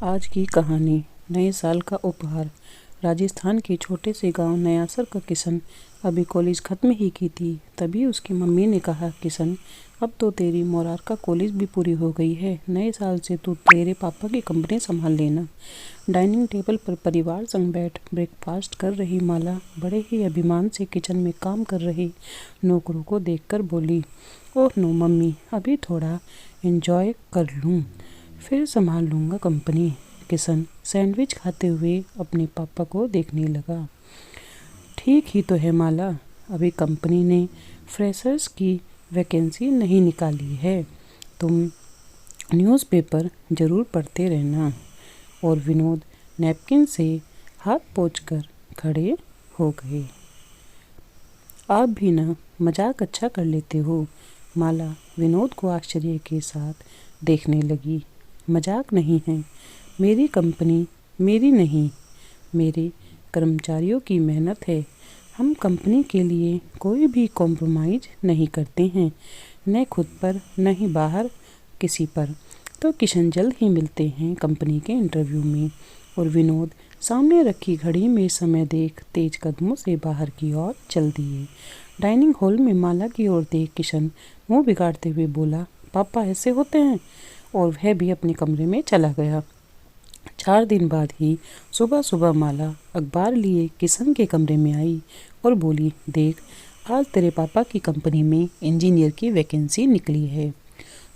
आज की कहानी नए साल का उपहार। राजस्थान के छोटे से गांव नयासर का किशन अभी कॉलेज ख़त्म ही की थी। तभी उसकी मम्मी ने कहा, किशन अब तो तेरी मोरारका कॉलेज भी पूरी हो गई है। नए साल से तू तेरे पापा की कंपनी संभाल लेना। डाइनिंग टेबल पर परिवार संग बैठ ब्रेकफास्ट कर रही माला बड़े ही अभिमान से किचन में काम कर रहे नौकरों को देखकर बोली, ओह नो मम्मी, अभी थोड़ा एंजॉय कर लूँ, फिर संभाल लूँगा कंपनी। किशन सैंडविच खाते हुए अपने पापा को देखने लगा। ठीक ही तो है माला, अभी कंपनी ने फ्रेशर्स की वैकेंसी नहीं निकाली है। तुम न्यूज़पेपर ज़रूर पढ़ते रहना। और विनोद नैपकिन से हाथ पोंछकर खड़े हो गए। आप भी ना मजाक अच्छा कर लेते हो। माला विनोद को आश्चर्य के साथ देखने लगी। मजाक नहीं है, मेरी कंपनी मेरी नहीं, मेरे कर्मचारियों की मेहनत है। हम कंपनी के लिए कोई भी कॉम्प्रोमाइज़ नहीं करते हैं, न खुद पर न ही बाहर किसी पर। तो किशन जल्द ही मिलते हैं कंपनी के इंटरव्यू में। और विनोद सामने रखी घड़ी में समय देख तेज कदमों से बाहर की ओर चल दिए। डाइनिंग हॉल में माला की ओर देख किशन मुंह बिगाड़ते हुए बोला, पापा ऐसे होते हैं? और वह भी अपने कमरे में चला गया। 4 दिन बाद ही सुबह सुबह माला अखबार लिए किशन के कमरे में आई और बोली, देख, आज तेरे पापा की कंपनी में इंजीनियर की वैकेंसी निकली है।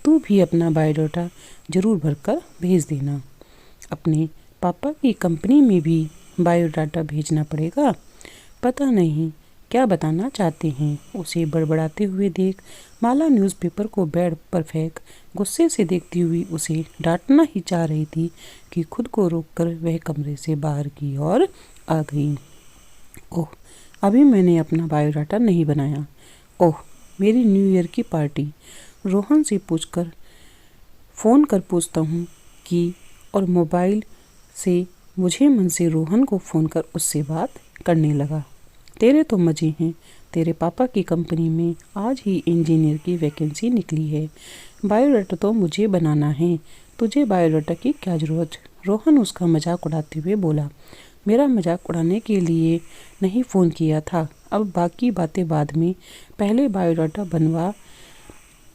तू भी अपना बायोडाटा ज़रूर भरकर भेज देना। अपने पापा की कंपनी में भी बायोडाटा भेजना पड़ेगा? पता नहीं क्या बताना चाहते हैं। उसे बड़बड़ाते हुए देख माला न्यूज़पेपर को बेड पर फेंक गुस्से से देखती हुई उसे डांटना ही चाह रही थी कि खुद को रोककर वह कमरे से बाहर की ओर आ गई। ओह, अभी मैंने अपना बायोडाटा नहीं बनाया। ओह, मेरी न्यू ईयर की पार्टी। रोहन से फ़ोन कर पूछता हूँ कि, और मोबाइल से मुझे मन से रोहन को फ़ोन कर उससे बात करने लगा। तेरे तो मज़े हैं। तेरे पापा की कंपनी में आज ही इंजीनियर की वैकेंसी निकली है। बायोडाटा तो मुझे बनाना है, तुझे बायोडाटा की क्या ज़रूरत? रोहन उसका मजाक उड़ाते हुए बोला, मेरा मजाक उड़ाने के लिए नहीं फ़ोन किया था। अब बाकी बातें बाद में, पहले बायोडाटा बनवा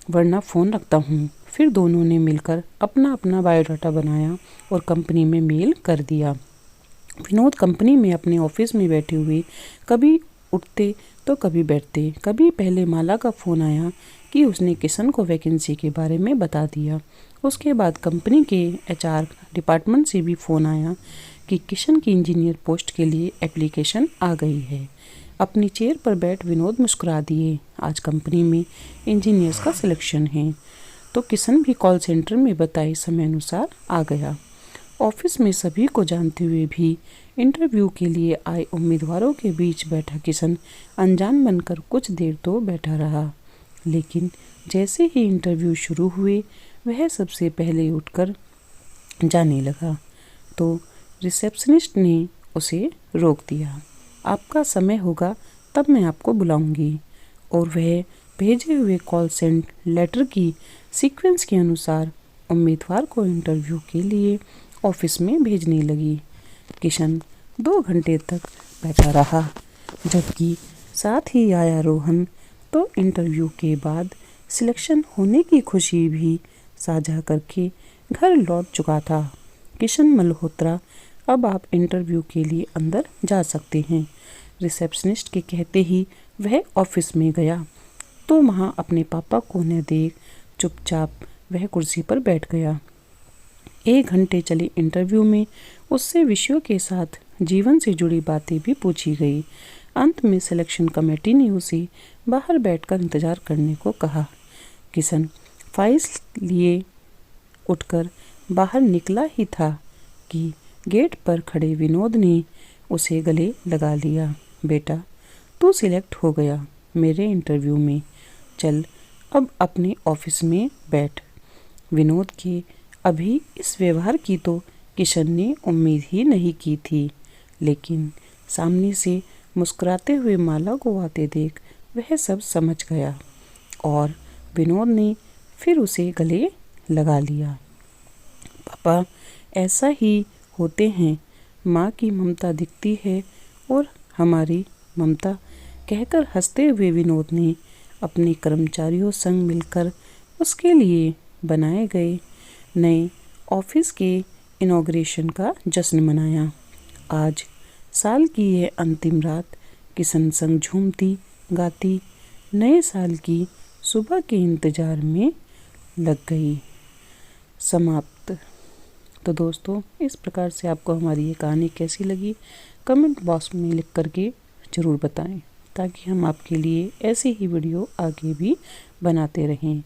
वरना फ़ोन रखता हूँ। फिर दोनों ने मिलकर अपना अपना बायोडाटा बनाया और कंपनी में मेल कर दिया। विनोद कंपनी में अपने ऑफिस में बैठे हुए कभी उठते तो कभी बैठते। कभी पहले माला का फ़ोन आया कि उसने किशन को वैकेंसी के बारे में बता दिया। उसके बाद कंपनी के HR डिपार्टमेंट से भी फ़ोन आया कि किशन की इंजीनियर पोस्ट के लिए एप्लीकेशन आ गई है। अपनी चेयर पर बैठ विनोद मुस्कुरा दिए। आज कंपनी में इंजीनियर्स का सिलेक्शन है। तो किशन भी कॉल सेंटर में बताए समय अनुसार आ गया। ऑफिस में सभी को जानते हुए भी इंटरव्यू के लिए आए उम्मीदवारों के बीच बैठा किशन अनजान बनकर कुछ देर तो बैठा रहा, लेकिन जैसे ही इंटरव्यू शुरू हुए वह सबसे पहले उठकर जाने लगा तो रिसेप्शनिस्ट ने उसे रोक दिया। आपका समय होगा तब मैं आपको बुलाऊंगी। और वह भेजे हुए कॉल सेंट लेटर की सीक्वेंस के अनुसार उम्मीदवार को इंटरव्यू के लिए ऑफिस में भेजने लगी। किशन 2 घंटे तक बैठा रहा, जबकि साथ ही आया रोहन तो इंटरव्यू के बाद सिलेक्शन होने की खुशी भी साझा करके घर लौट चुका था। किशन मल्होत्रा, अब आप इंटरव्यू के लिए अंदर जा सकते हैं। रिसेप्शनिस्ट के कहते ही वह ऑफिस में गया तो वहाँ अपने पापा को न देख चुपचाप वह कुर्सी पर बैठ गया। 1 घंटे चले इंटरव्यू में उससे विषयों के साथ जीवन से जुड़ी बातें भी पूछी गई। अंत में सिलेक्शन कमेटी ने उसे बाहर बैठकर इंतज़ार करने को कहा। किशन फाइल्स लिए उठकर बाहर निकला ही था कि गेट पर खड़े विनोद ने उसे गले लगा लिया। बेटा, तू सिलेक्ट हो गया मेरे इंटरव्यू में, चल अब अपने ऑफिस में बैठ। विनोद के अभी इस व्यवहार की तो किशन ने उम्मीद ही नहीं की थी, लेकिन सामने से मुस्कुराते हुए माला को आते देख वह सब समझ गया और विनोद ने फिर उसे गले लगा लिया। पापा, ऐसा ही होते हैं। माँ की ममता दिखती है और हमारी ममता, कहकर हंसते हुए विनोद ने अपने कर्मचारियों संग मिलकर उसके लिए बनाए गए नए ऑफिस के इनॉग्रेशन का जश्न मनाया। आज साल की यह अंतिम रात किशन संग झूमती गाती नए साल की सुबह के इंतजार में लग गई। समाप्त। तो दोस्तों, इस प्रकार से आपको हमारी ये कहानी कैसी लगी कमेंट बॉक्स में लिख करके ज़रूर बताएं, ताकि हम आपके लिए ऐसी ही वीडियो आगे भी बनाते रहें।